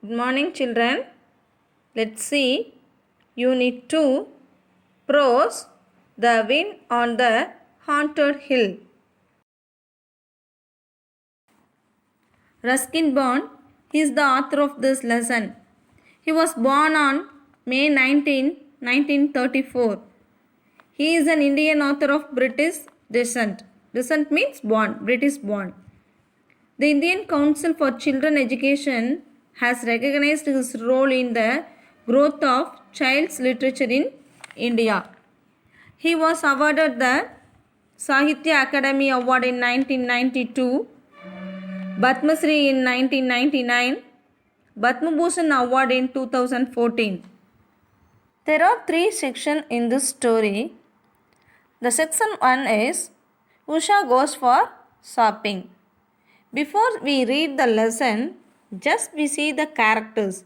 Good morning, children. Let's see Unit 2 Prose The Wind on the Haunted Hill. Ruskin Bond is the author of this lesson. He was born on May 19, 1934. He is an Indian author of British descent. Descent means born, British born. The Indian Council for Children Education has recognized his role in the growth of child's literature in India. He was awarded the Sahitya Akademi Award in 1992, Padma Shri in 1999, Padma Bhushan Award in 2014. There are 3 sections in this story. The section 1 is Usha goes for shopping. Before we read the lesson, just we see the characters.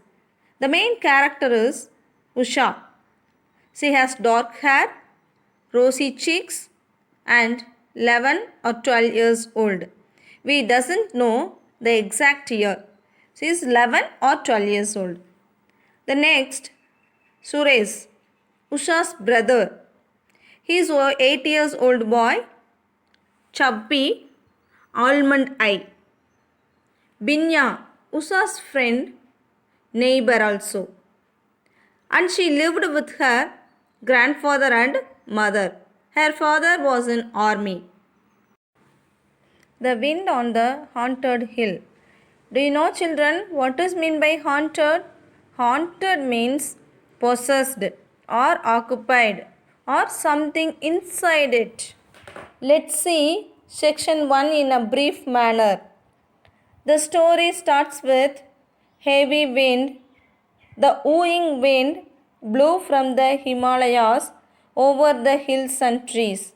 The main character is Usha. She has dark hair, rosy cheeks and 11 or 12 years old. We doesn't know the exact year. She is 11 or 12 years old. The next, Suresh, Usha's brother. He is an 8 years old boy, chubby, almond eye. Binya, Usha's friend, neighbor also. And she lived with her grandfather and mother. Her father was in army. The wind on the haunted hill. Do you know, children, what is meant by haunted? Haunted means possessed or occupied or something inside it. Let's see section 1 in a brief manner. The story starts with heavy wind. The wooing wind blew from the Himalayas over the hills and trees.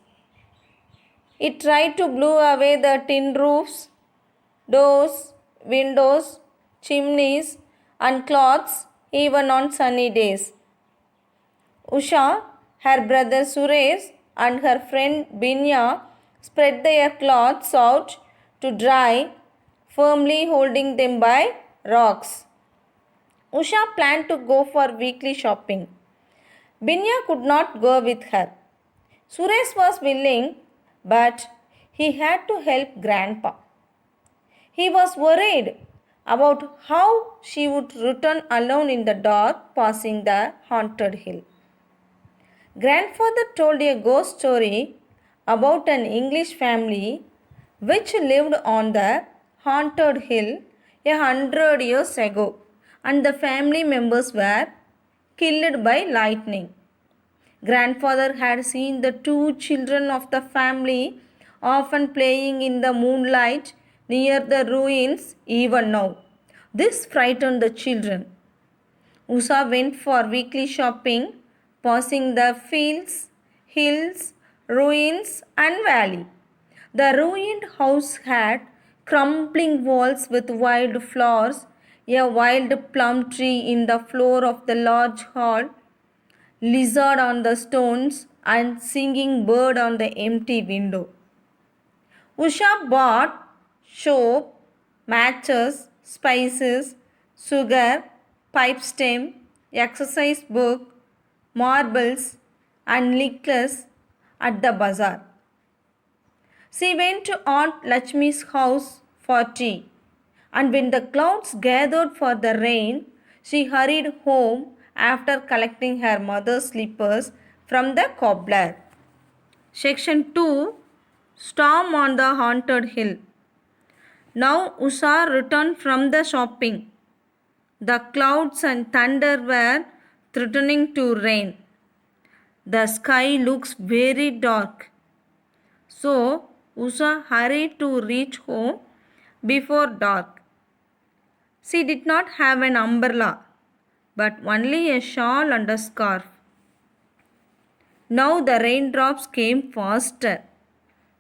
It tried to blow away the tin roofs, doors, windows, chimneys and cloths even on sunny days. Usha, her brother Suresh and her friend Binya spread their clothes out to dry, firmly holding them by rocks. Usha planned to go for weekly shopping. Binya could not go with her. Suresh was willing, but he had to help Grandpa. He was worried about how she would return alone in the dark passing the haunted hill. Grandfather told a ghost story about an English family which lived on the haunted hill 100 years ago, and the family members were killed by lightning. Grandfather had seen the 2 children of the family often playing in the moonlight near the ruins even now. This frightened the children. Usha went for weekly shopping, passing the fields, hills, ruins and valley. The ruined house had crumbling walls with wild flowers, a wild plum tree in the floor of the large hall, lizard on the stones and singing bird on the empty window. Usha bought soap, matches, spices, sugar, pipe stem, exercise book, marbles and necklace at the bazaar. She went to Aunt Lakshmi's house for tea, and when the clouds gathered for the rain, she hurried home after collecting her mother's slippers from the cobbler. Section 2 Storm on the Haunted Hill. Now Usha returned from the shopping. The clouds and thunder were threatening to rain. The sky looks very dark. So Usha hurried to reach home before dark. She did not have an umbrella, but only a shawl and a scarf. Now the raindrops came faster.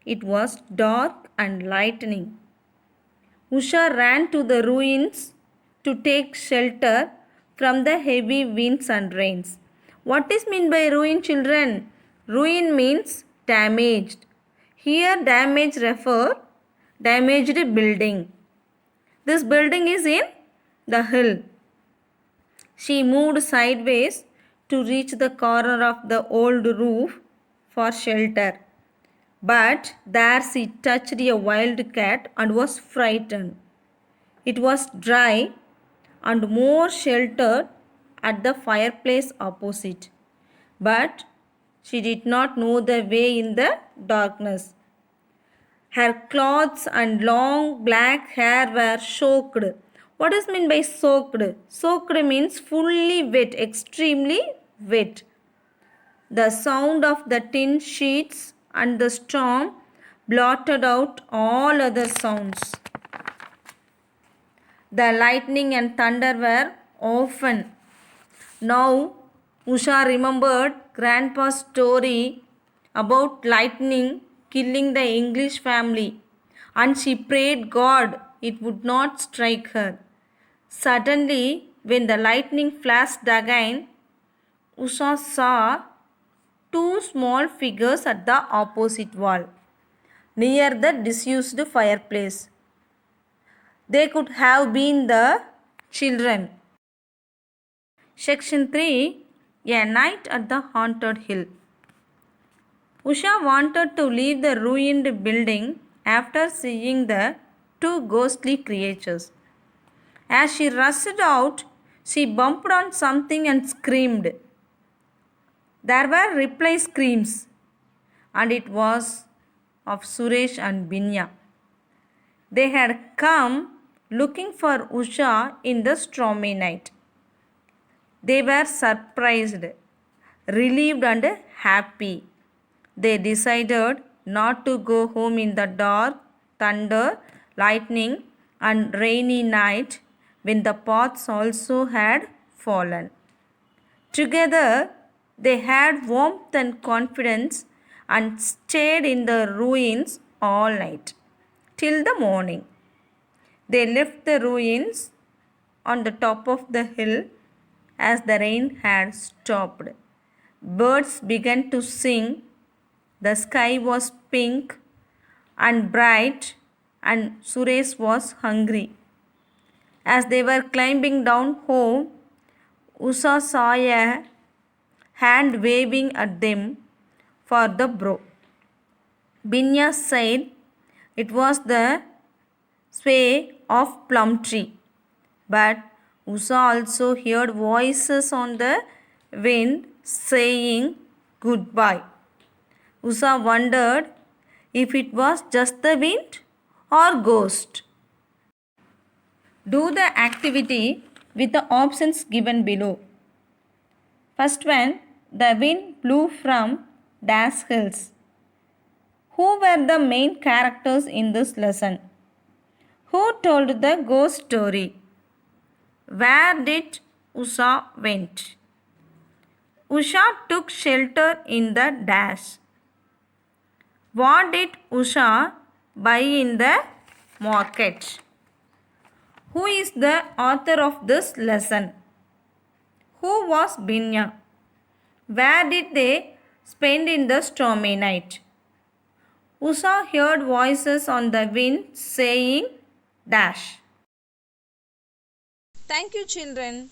It was dark and lightning. Usha ran to the ruins to take shelter from the heavy winds and rains. What is meant by ruin, children? Ruin means damaged. Here damage refer damaged building. This building is in the hill. She moved sideways to reach the corner of the old roof for shelter. But there she touched a wild cat and was frightened. It was dry and more sheltered at the fireplace opposite. But she did not know the way in the darkness. Her clothes and long black hair were soaked. What does mean by soaked? Soaked means fully wet, extremely wet. The sound of the tin sheets and the storm blotted out all other sounds. The lightning and thunder were often. Now Usha remembered Grandpa's story about lightning killing the English family, and she prayed God it would not strike her. Suddenly, when the lightning flashed again, Usha saw two small figures at the opposite wall, near the disused fireplace. They could have been the children. Section 3, A Night at the Haunted Hill. Usha wanted to leave the ruined building after seeing the two ghostly creatures. As she rushed out, she bumped on something and screamed. There were reply screams, and it was of Suresh and Binya. They had come looking for Usha in the stormy night. They were surprised, relieved, and happy. They decided not to go home in the dark, thunder, lightning, and rainy night when the pots also had fallen. Together, they had warmth and confidence and stayed in the ruins all night till the morning. They left the ruins on the top of the hill as the rain had stopped. Birds began to sing. The sky was pink and bright, and Suresh was hungry. As they were climbing down home, Usha saw a hand waving at them for the bro. Binya said it was the sway of plum tree. But Usha also heard voices on the wind saying goodbye. Usha wondered if it was just the wind or ghost. Do the activity with the options given below. First one, the wind blew from Dash Hills. Who were the main characters in this lesson? Who told the ghost story? Where did Usha went? Usha took shelter in the dash. What did Usha buy in the market? Who is the author of this lesson? Who was Binya? Where did they spend in the stormy night? Usha heard voices on the wind saying dash. Thank you, children.